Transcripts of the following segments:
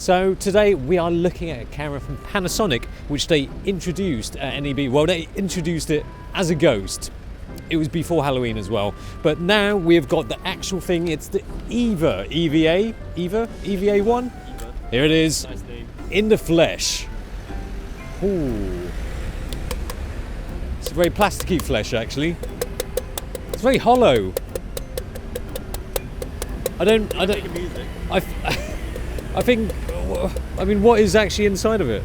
So today we are looking at a camera from Panasonic which they introduced at NEB. Well, they introduced it as a ghost. It was before Halloween as well. But now we've got the actual thing. It's the EVA. EVA? EVA 1? EVA. Here it is. Nice name. In the flesh. Ooh. It's a very plasticky flesh actually. It's very hollow. I don't Making music. I think, I mean, what is actually inside of it?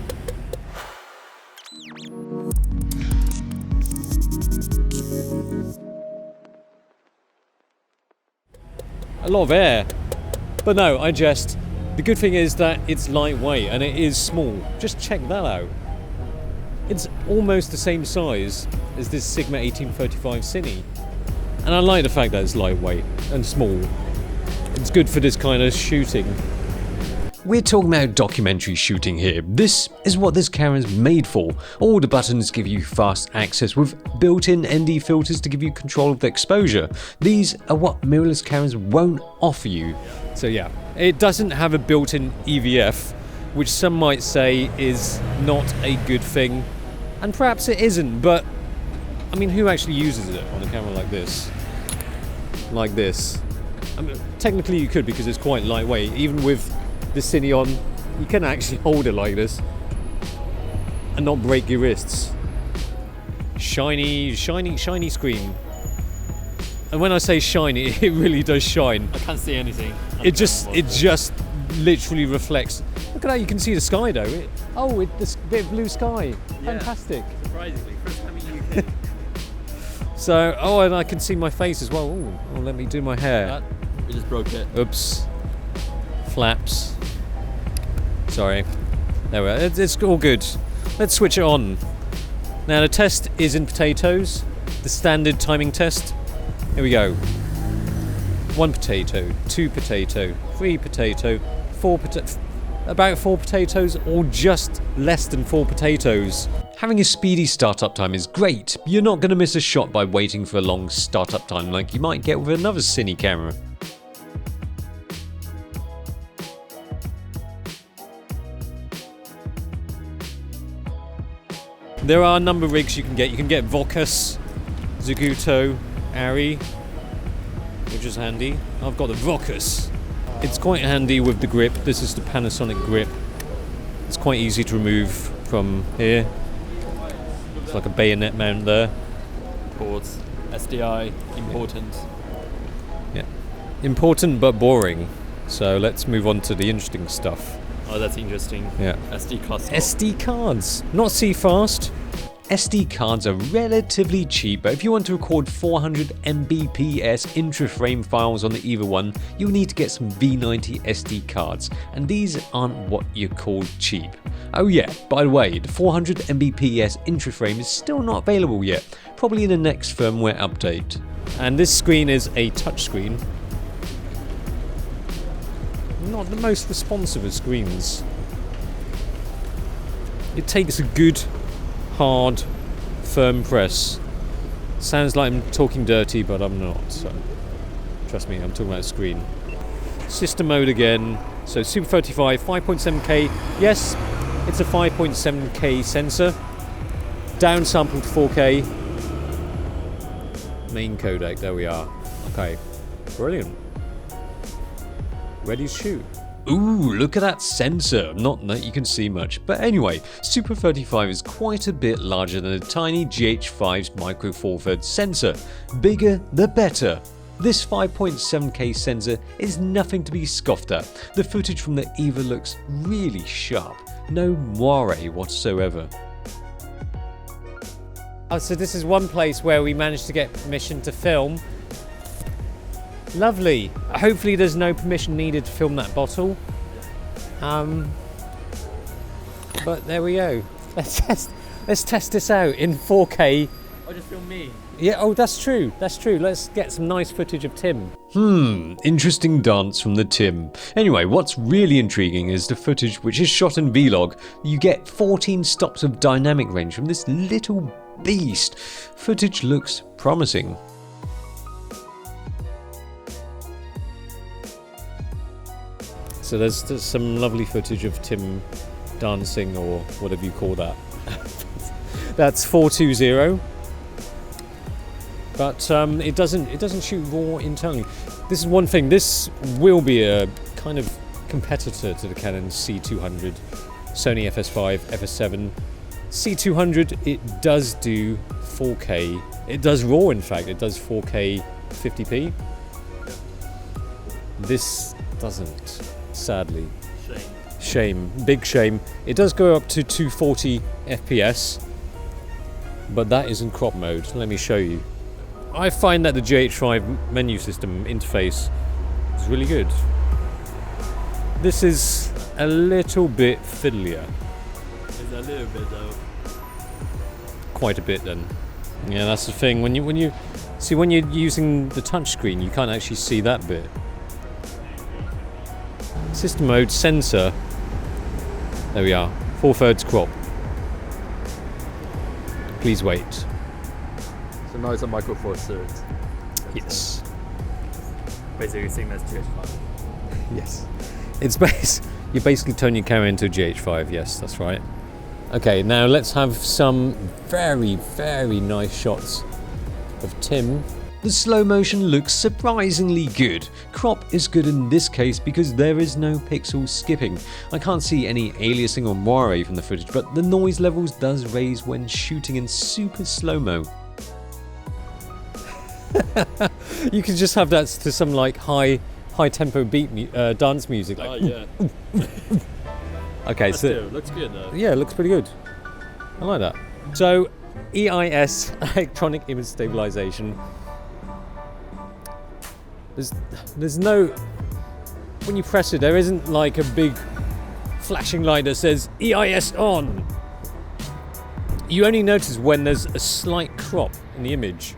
A lot of air. But no, I jest. The good thing is that it's lightweight and it is small. Just check that out. It's almost the same size as this Sigma 1835 Cine. And I like the fact that it's lightweight and small. It's good for this kind of shooting. We're talking about documentary shooting here. This is what this camera's made for. All the buttons give you fast access with built-in ND filters to give you control of the exposure. These are what mirrorless cameras won't offer you. So yeah, it doesn't have a built-in EVF, which some might say is not a good thing. And perhaps it isn't, but I mean, who actually uses it on a camera like this? Like this. I mean, technically you could because it's quite lightweight. Even with the Cine on, you can actually hold it like this and not break your wrists. Shiny screen. And when I say shiny, it really does shine. I can't see anything. It just literally reflects. Look at that, you can see the sky though. This bit of blue sky. Yeah. Fantastic. Surprisingly, first time in UK. So, and I can see my face as well. Oh, let me do my hair. We just broke it. Oops. Flaps. Sorry. There we are. It's all good. Let's switch it on. Now the test is in potatoes. The standard timing test. Here we go. 1 potato, 2 potato, 3 potato, 4 potato. About 4 potatoes or just less than 4 potatoes. Having a speedy startup time is great. You're not going to miss a shot by waiting for a long startup time like you might get with another Cine camera. There are a number of rigs you can get. You can get Vocus, Zaguto, Arri, which is handy. I've got the Vocus. It's quite handy with the grip. This is the Panasonic grip. It's quite easy to remove from here. It's like a bayonet mount there. Ports, SDI, important. Yeah. Important but boring. So let's move on to the interesting stuff. Oh, that's interesting. Yeah. SD cards. SD cards, not CFast. SD cards are relatively cheap, but if you want to record 400 Mbps intra-frame files on the EVA 1, you'll need to get some V90 SD cards, and these aren't what you call cheap. Oh yeah, by the way, the 400 Mbps intra-frame is still not available yet, probably in the next firmware update. And this screen is a touchscreen. Not the most responsive of screens. It takes a good, hard, firm press. Sounds like I'm talking dirty, but I'm not. So trust me, I'm talking about a screen. System mode again. So Super 35, 5.7K. Yes, it's a 5.7K sensor. Downsampled to 4K. Main codec, there we are. Okay, brilliant. Ready to shoot. Ooh, look at that sensor. Not that you can see much, but anyway, Super 35 is quite a bit larger than a tiny GH5's Micro Four Thirds sensor. Bigger the better. This 5.7K sensor is nothing to be scoffed at. The footage from the EVA looks really sharp. No moire whatsoever. Oh, so this is one place where we managed to get permission to film. Lovely. Hopefully there's no permission needed to film that bottle. But there we go. Let's test this out in 4K. Oh, just film me. Yeah, oh, that's true. That's true. Let's get some nice footage of Tim. Interesting dance from the Tim. Anyway, what's really intriguing is the footage which is shot in Vlog. You get 14 stops of dynamic range from this little beast. Footage looks promising. So there's some lovely footage of Tim dancing or whatever you call that. That's 420. But it doesn't shoot RAW internally. This is one thing. This will be a kind of competitor to the Canon C200, Sony FS5, FS7. C200, it does do 4K. It does RAW, in fact. It does 4K 50p. This doesn't, sadly. Shame. Big shame. It does go up to 240 FPS, but that is in crop mode. Let me show you. I find that the GH5 menu system interface is really good. This is a little bit fiddlier. It's a little bit though. Quite a bit then. Yeah, that's the thing. When you're using the touchscreen, you can't actually see that bit. System mode sensor. There we are. 4/3 crop. Please wait. So now it's a Micro Four Thirds. Yes. Basically same as GH5. Yes. You're basically turning your camera into a GH5. Yes, that's right. Okay, now let's have some very, very nice shots of Tim. The slow motion looks surprisingly good. Crop is good in this case because there is no pixel skipping. I can't see any aliasing or moire from the footage, but the noise levels does raise when shooting in super slow-mo. You could just have that to some like high tempo beat dance music. Like, yeah. Okay, But so still, looks good though. yeah, it looks pretty good. I like that. So, EIS, electronic image stabilization. There's no, when you press it, there isn't like a big flashing light that says EIS on. You only notice when there's a slight crop in the image.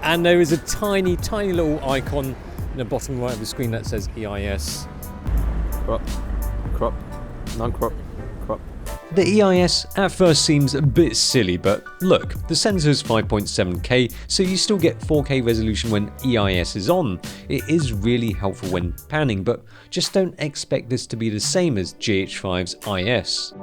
And there is a tiny, tiny little icon in the bottom right of the screen that says EIS. Crop, non-crop, crop. The EIS at first seems a bit silly, but look, the sensor is 5.7K, so you still get 4K resolution when EIS is on. It is really helpful when panning, but just don't expect this to be the same as GH5's IS.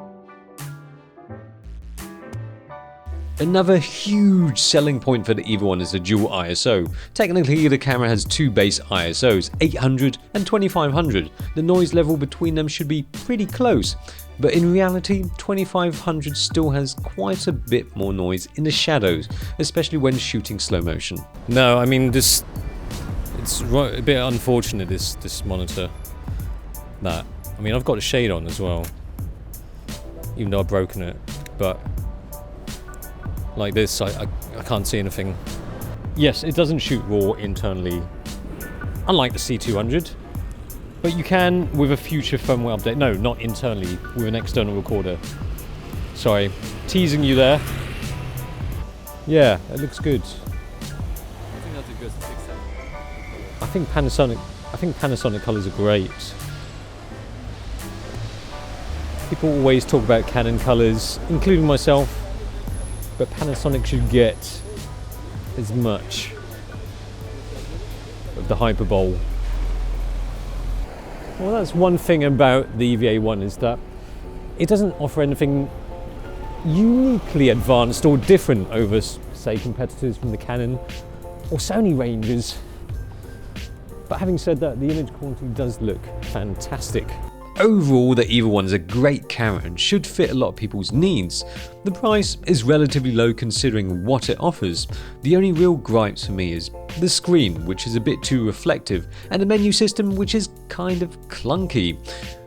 Another huge selling point for the EVA one is the dual ISO. Technically, the camera has two base ISOs, 800 and 2500. The noise level between them should be pretty close, but in reality, 2500 still has quite a bit more noise in the shadows, especially when shooting slow motion. No, I mean, it's a bit unfortunate, this monitor. I mean, I've got a shade on as well, even though I've broken it, but like this, I can't see anything. Yes, it doesn't shoot RAW internally, unlike the C200, but you can with a future firmware update. No, not internally, with an external recorder. Sorry, teasing you there. Yeah, it looks good. I think that's a good fix. I think Panasonic colours are great. People always talk about Canon colours, including myself. But Panasonic should get as much of the hyperbole. Well, that's one thing about the EVA1 is that it doesn't offer anything uniquely advanced or different over, say, competitors from the Canon or Sony ranges. But having said that, the image quality does look fantastic. Overall, the EVA one is a great camera and should fit a lot of people's needs. The price is relatively low considering what it offers. The only real gripes for me is the screen, which is a bit too reflective, and the menu system, which is kind of clunky.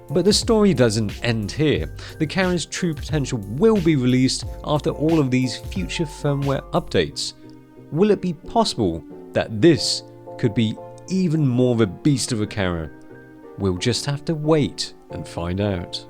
But the story doesn't end here. The camera's true potential will be released after all of these future firmware updates. Will it be possible that this could be even more of a beast of a camera? We'll just have to wait and find out.